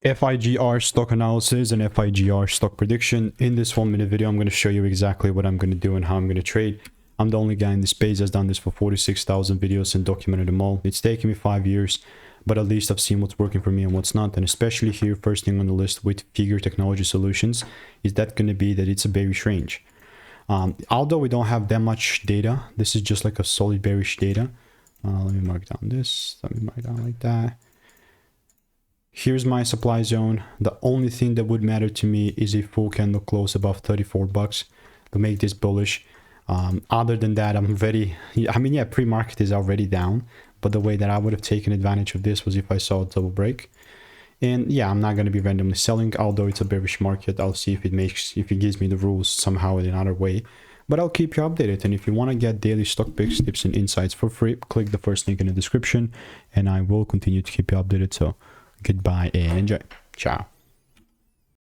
FIGR stock analysis and FIGR stock prediction. In this 1-minute video, I'm going to show you exactly what I'm going to do and how I'm going to trade. I'm the only guy in this space that's done this for 46,000 videos and documented them all. It's taken me 5 years, but at least I've seen what's working for me and what's not. And especially here, first thing on the list with FIGR Technology Solutions is that going to be that it's a bearish range. Although we don't have that much data, this is just like a solid bearish data. Let me mark down this. Let me mark down like that. Here's my supply zone. The only thing that would matter to me is a full candle close above 34 bucks to make this bullish. Other than that, I'm ready. I mean, yeah, pre-market is already down, but the way that I would have taken advantage of this was if I saw a double break. And yeah, I'm not going to be randomly selling, although it's a bearish market. I'll see if it gives me the rules somehow in another way, but I'll keep you updated. And if you want to get daily stock picks, tips and insights for free, click the first link in the description and I will continue to keep you updated. So goodbye and enjoy. Ciao.